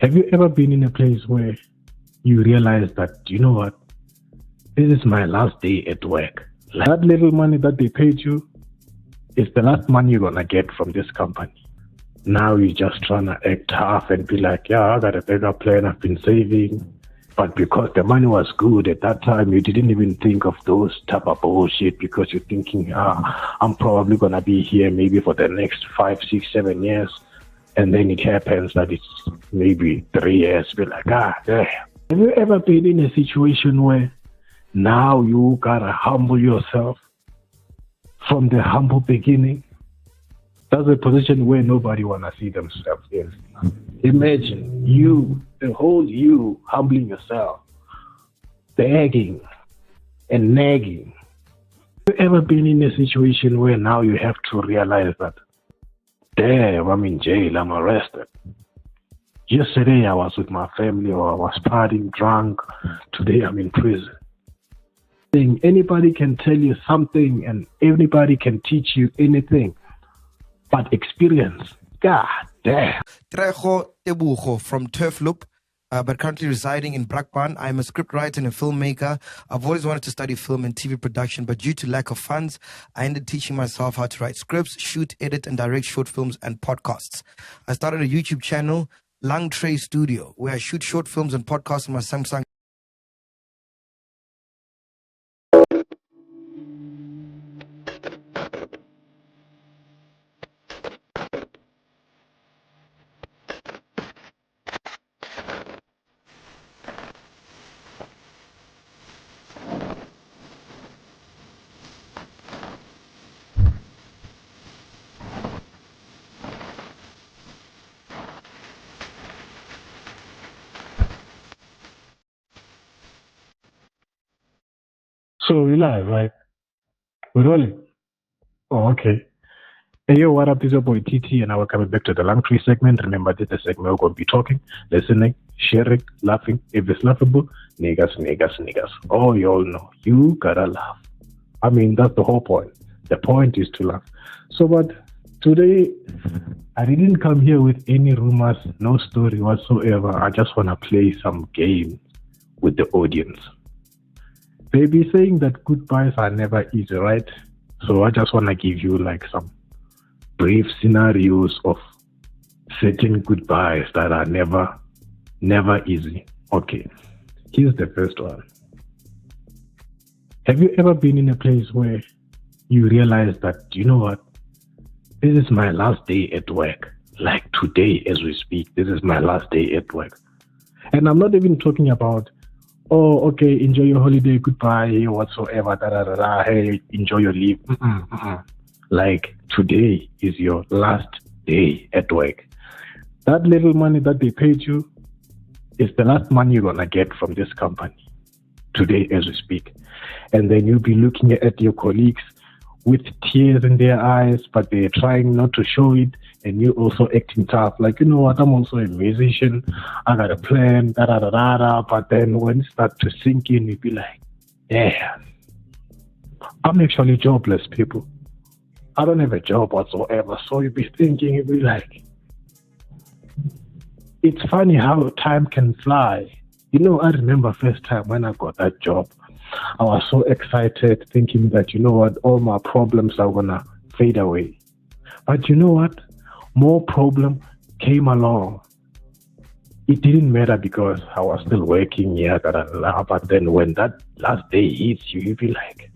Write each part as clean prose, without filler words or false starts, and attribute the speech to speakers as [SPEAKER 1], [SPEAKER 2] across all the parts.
[SPEAKER 1] Have you ever been in a place where you realize that, you know what, this is my last day at work? Like that little money that they paid you is the last money you're going to get from this company. Now you're just trying to act tough and be like, yeah, I got a bigger plan, I've been saving. But because the money was good at that time, you didn't even think of those type of bullshit because you're thinking, I'm probably going to be here maybe for the next 5, 6, 7 years. And then it happens that it's maybe 3 years. Be like, damn. Have you ever been in a situation where now you gotta humble yourself from the humble beginning? That's a position where nobody wanna see themselves in. Imagine you, the whole you, humbling yourself, begging and nagging. Have you ever been in a situation where now you have to realize that, damn, I'm in jail, I'm arrested. Yesterday I was with my family or I was partying drunk. Today I'm in prison. Anybody can tell you something and anybody can teach you anything. But experience, God damn.
[SPEAKER 2] Trejo Tebogo from Turfloop, but currently residing in Brakpan. I'm a scriptwriter and a filmmaker. I've always wanted to study film and TV production, but due to lack of funds, I ended teaching myself how to write scripts, shoot, edit, and direct short films and podcasts. I started a YouTube channel, LungTrey STUDIO, where I shoot short films and podcasts on my Samsung.
[SPEAKER 1] So we're live, right? We're rolling. Oh, okay. Hey, yo, what up? This is your boy TT, and now we're coming back to the LungTrey segment. Remember, this is the segment we're going to be talking, listening, sharing, laughing. If it's laughable, niggas. Oh, you all know. You gotta laugh. I mean, that's the whole point. The point is to laugh. So, but today, I didn't come here with any rumors, no story whatsoever. I just want to play some games with the audience. They be saying that goodbyes are never easy, right? So I just want to give you like some brief scenarios of certain goodbyes that are never easy. Okay, here's the first one. Have you ever been in a place where you realize that, you know what, this is my last day at work? Like today as we speak, this is my last day at work. And I'm not even talking about, oh, okay, enjoy your holiday, goodbye, whatsoever, hey, enjoy your leave. Like, today is your last day at work. That little money that they paid you is the last money you're going to get from this company today as we speak. And then you'll be looking at your colleagues with tears in their eyes, but they're trying not to show it, and you also acting tough. Like, you know what, I'm also a musician, I got a plan, but then when it starts to sink in, you'll be like, yeah, I'm actually jobless, people. I don't have a job whatsoever. So you'll be thinking, you'll be like, it's funny how time can fly. You know, I remember first time when I got that job, I was so excited thinking that, you know what, all my problems are going to fade away. But you know what? More problem came along. It didn't matter because I was still working here, but then when that last day hits you, you'll be like,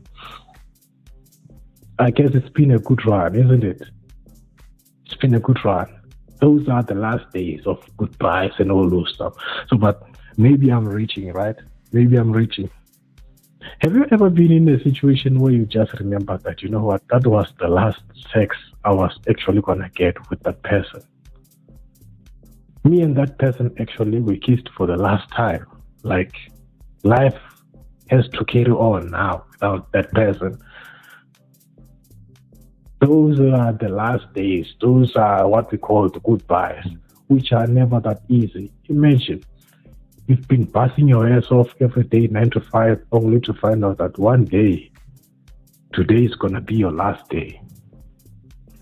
[SPEAKER 1] I guess it's been a good run, isn't it? It's been a good run. Those are the last days of goodbyes and all those stuff. So, but maybe I'm reaching, right? Maybe I'm reaching. Have you ever been in a situation where you just remember that, you know what, that was the last sex I was actually going to get with that person? Me and that person actually, we kissed for the last time. Like, life has to carry on now without that person. Those are the last days. Those are what we call the goodbyes, which are never that easy. Imagine, you've been busting your ass off every day, 9 to 5, only to find out that one day, today is going to be your last day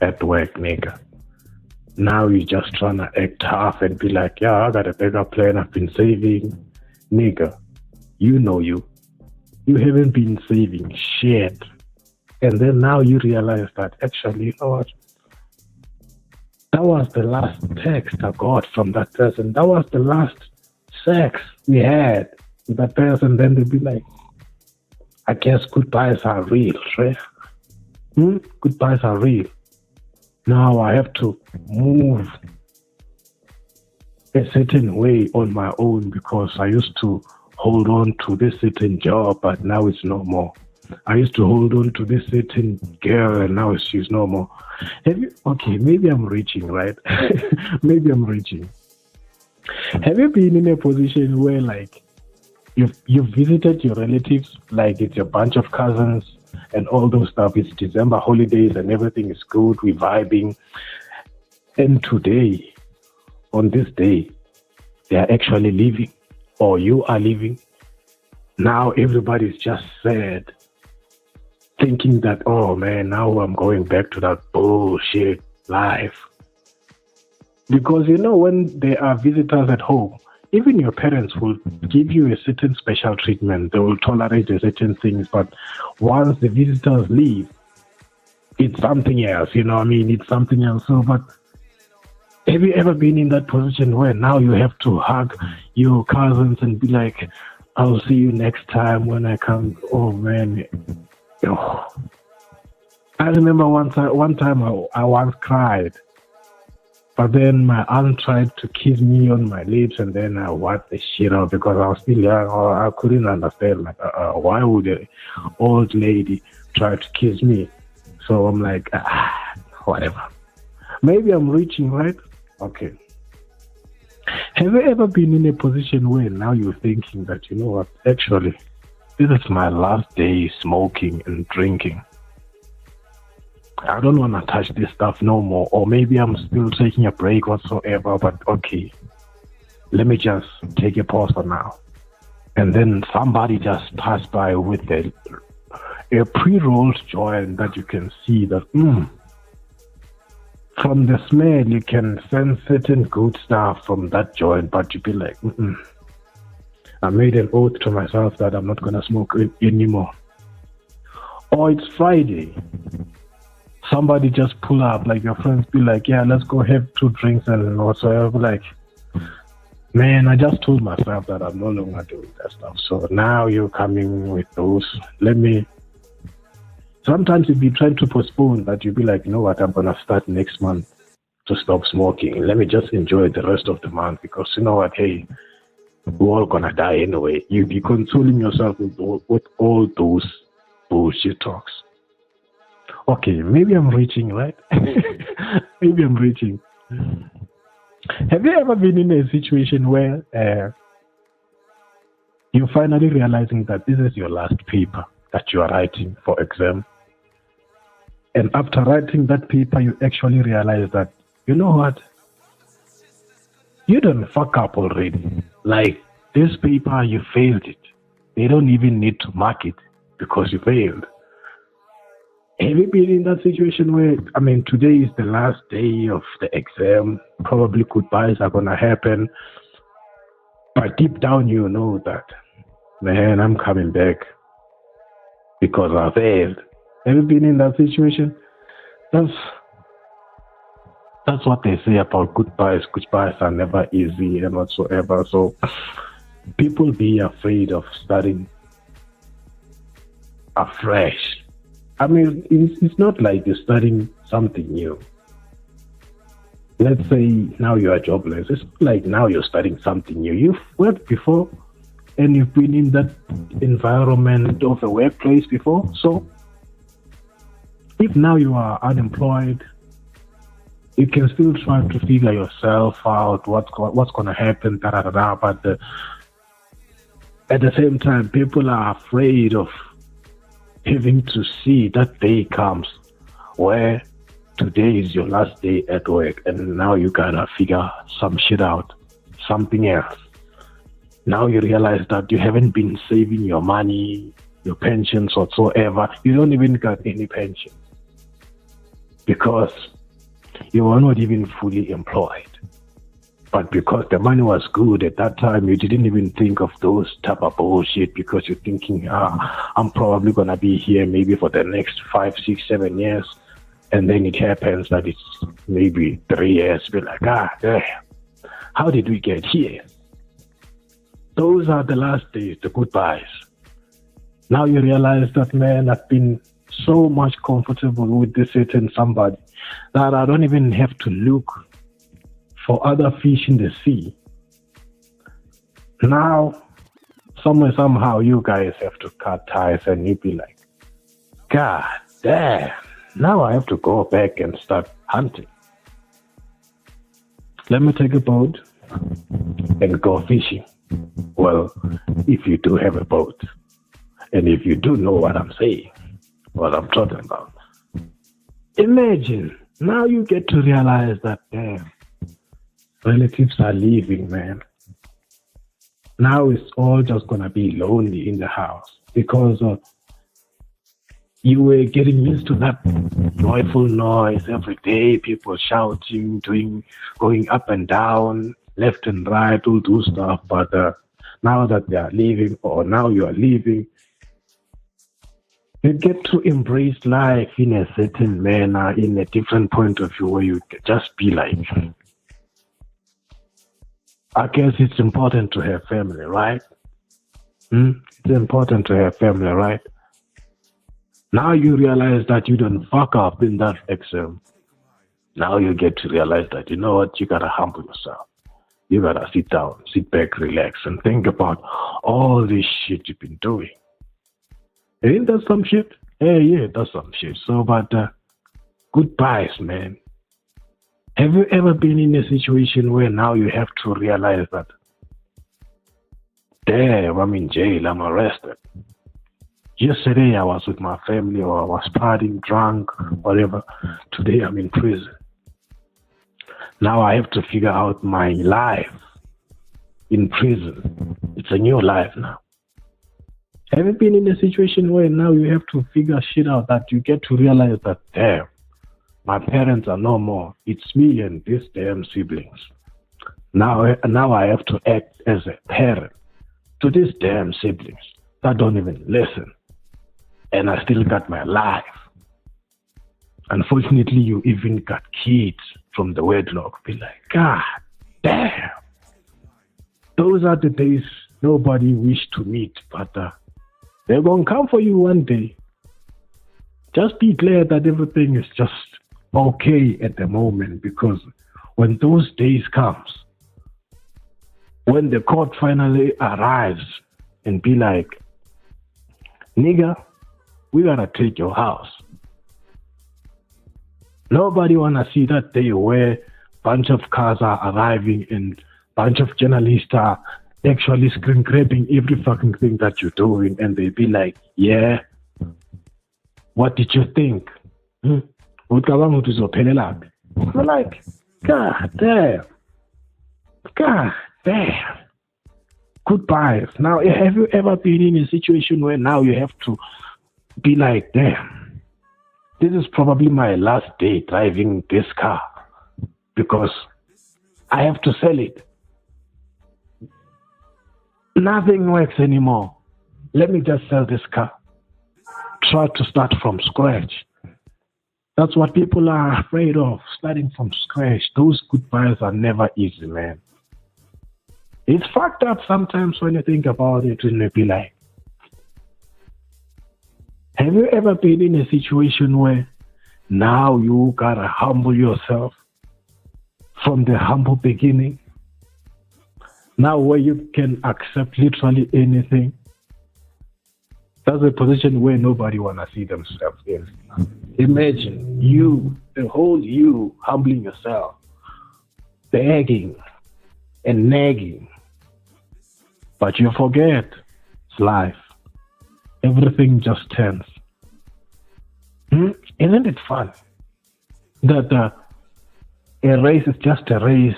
[SPEAKER 1] at work, nigga. Now you're just trying to act tough and be like, yeah, I got a bigger plan. I've been saving. Nigga, you know you. You haven't been saving shit. And then now you realize that actually, you know what? That was the last text I got from that person. That was the last sex we had with that person. Then they'll be like, I guess goodbyes are real, right? Goodbyes are real. Now I have to move a certain way on my own because I used to hold on to this certain job, but now it's no more. I used to hold on to this certain girl, and now she's no more. Okay, maybe I'm reaching, right? Maybe I'm reaching. Have you been in a position where, like, you've visited your relatives, like it's a bunch of cousins and all those stuff? It's December holidays and everything is good, we're vibing. And today, on this day, they are actually leaving, or you are leaving. Now everybody's just sad, thinking that, oh man, now I'm going back to that bullshit life. Because when there are visitors at home, even your parents will give you a certain special treatment. They will tolerate certain things, but once the visitors leave, it's something else, it's something else. So, but have you ever been in that position where now you have to hug your cousins and be like, I'll see you next time when I come? Oh man. I remember one time I once cried, but then my aunt tried to kiss me on my lips, and then I wiped the shit out because I was still young. I couldn't understand, like, why would an old lady try to kiss me? So I'm like, whatever. Maybe I'm reaching, right? Okay. Have you ever been in a position where now you're thinking that, you know what, actually, this is my last day smoking and drinking. I don't want to touch this stuff no more. Or maybe I'm still taking a break whatsoever, but okay, let me just take a pause for now. And then somebody just passed by with a pre-rolled joint that you can see that, from the smell, you can sense certain good stuff from that joint, but you be like, I made an oath to myself that I'm not going to smoke anymore. Or it's Friday. Somebody just pull up, like your friends be like, yeah, let's go have 2 drinks and whatsoever. Like, man, I just told myself that I'm no longer doing that stuff. So now you're coming with those. Sometimes if you try to postpone that, you'll be like, you know what, I'm going to start next month to stop smoking. Let me just enjoy the rest of the month because you know what, hey, we're all going to die anyway. You'll be consoling yourself with all those bullshit talks. Okay, maybe I'm reaching, right? Maybe I'm reaching. Have you ever been in a situation where you're finally realizing that this is your last paper that you are writing for exam? And after writing that paper, you actually realize that, you know what? You don't fuck up already. Like, this paper, you failed it. They don't even need to mark it because you failed. Have you been in that situation where, today is the last day of the exam, probably goodbyes are going to happen, but deep down you know that, man, I'm coming back because I failed. Have you been in that situation? That's what they say about goodbyes. Goodbyes are never easy and whatsoever. So people be afraid of starting afresh. It's not like you're starting something new. Let's say now you are jobless. It's like now you're starting something new. You've worked before and you've been in that environment of a workplace before. So if now you are unemployed, you can still try to figure yourself out, what's going to happen, but at the same time, people are afraid of having to see that day comes where today is your last day at work and now you gotta figure some shit out, something else. Now you realize that you haven't been saving your money, your pensions whatsoever. You don't even got any pension because You were not even fully employed. But because the money was good at that time, you didn't even think of those type of bullshit because you're thinking, I'm probably going to be here maybe for the next 5, 6, 7 years. And then it happens that it's maybe 3 years. Be like, damn, how did we get here? Those are the last days, the goodbyes. Now you realize that, man, I've been so much comfortable with this certain somebody that I don't even have to look for other fish in the sea. Now, somehow you guys have to cut ties and you be like, God damn, now I have to go back and start hunting. Let me take a boat and go fishing. Well, if you do have a boat, and if you do know what I'm saying, what I'm talking about, imagine now you get to realize that, damn, relatives are leaving, man. Now it's all just gonna be lonely in the house because you were getting used to that joyful noise every day, people shouting, going up and down, left and right, all do stuff. But now that they are leaving, or now you are leaving, you get to embrace life in a certain manner, in a different point of view, where you just be like, I guess it's important to have family, right? It's important to have family, right? Now you realize that you don't fuck up in that exam. Now you get to realize that, you know what, you gotta humble yourself. You gotta sit down, sit back, relax, and think about all this shit you've been doing. Ain't that some shit? Hey, yeah, that's some shit. So, but goodbyes, man. Have you ever been in a situation where now you have to realize that, damn, I'm in jail, I'm arrested. Yesterday I was with my family, or I was partying, drunk, whatever. Today I'm in prison. Now I have to figure out my life in prison. It's a new life now. Have you been in a situation where now you have to figure shit out, that you get to realize that, damn, my parents are no more. It's me and these damn siblings. Now I have to act as a parent to these damn siblings that don't even listen. And I still got my life. Unfortunately, you even got kids from the wedlock. Be like, God damn. Those are the days nobody wished to meet, but they're going to come for you one day. Just be glad that everything is just okay at the moment, because when those days comes, when the court finally arrives and be like, nigga, we gotta take your house. Nobody wanna see that day where bunch of cars are arriving and bunch of journalists are actually screen grabbing every fucking thing that you're doing, and they be like, yeah, what did you think? We're like, God damn. God damn. Goodbyes. Now, have you ever been in a situation where now you have to be like, damn, this is probably my last day driving this car because I have to sell it. Nothing works anymore. Let me just sell this car. Try to start from scratch. That's what people are afraid of, starting from scratch. Those goodbyes are never easy, man. It's fucked up sometimes when you think about it, and you be like, have you ever been in a situation where now you gotta humble yourself from the humble beginning? Now where you can accept literally anything? That's a position where nobody wanna see themselves in. Imagine you, the whole you, humbling yourself, begging and nagging. But you forget it's life. Everything just turns. Isn't it fun that a race is just a race?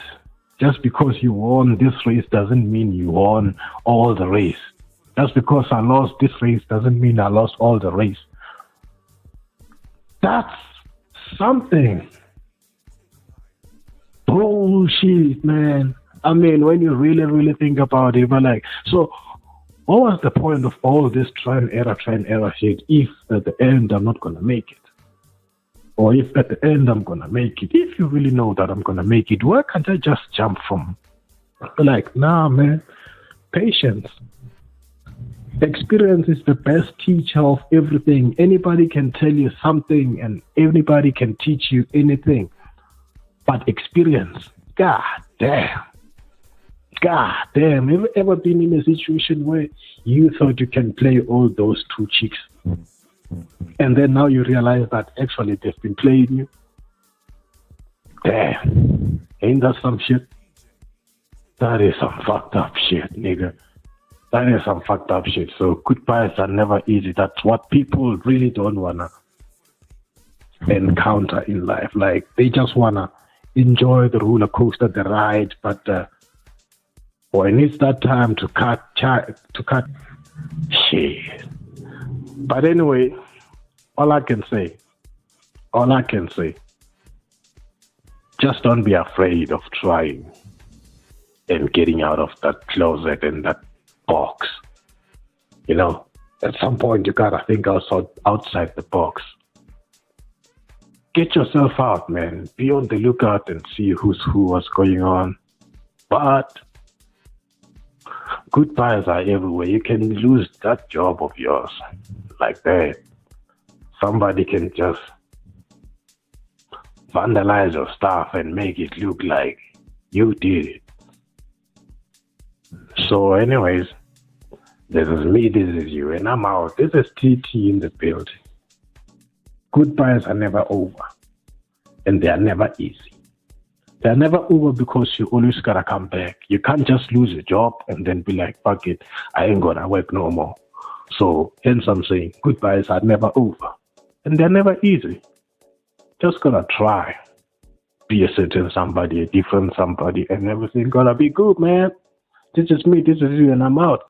[SPEAKER 1] Just because you won this race doesn't mean you won all the race. Just because I lost this race doesn't mean I lost all the race. That's something. bullshit, man. I mean, when you really, really think about it, but like, so what was the point of all this try and error shit if at the end I'm not gonna make it? Or if at the end I'm gonna make it? If you really know that I'm gonna make it, why can't I just jump from? Like, nah, man. Patience. Experience is the best teacher of everything. Anybody can tell you something and anybody can teach you anything. But experience, God damn. Have you ever been in a situation where you thought you can play all those two chicks and then now you realize that actually they've been playing you? Damn. Ain't that some shit? That is some fucked up shit, nigga. That is some fucked up shit. So goodbyes are never easy. That's what people really don't wanna encounter in life. Like, they just wanna enjoy the roller coaster, the ride, but when it's that time to cut shit. But anyway, all I can say, just don't be afraid of trying and getting out of that closet and that box. You know, at some point you gotta think outside the box. Get yourself out, man. Be on the lookout and see who's who, what's going on. But goodbyes are everywhere. You can lose that job of yours like that. Somebody can just vandalize your stuff and make it look like you did it. So anyways, this is me, this is you, and I'm out. This is TT in the building. Goodbyes are never over, and they are never easy. They're never over because you always gotta come back. You can't just lose your job and then be like, fuck it, I ain't gonna work no more. So hence I'm saying goodbyes are never over. And they're never easy. Just gotta try. Be a certain somebody, a different somebody, and everything gonna be good, man. This is me, this is you, and I'm out.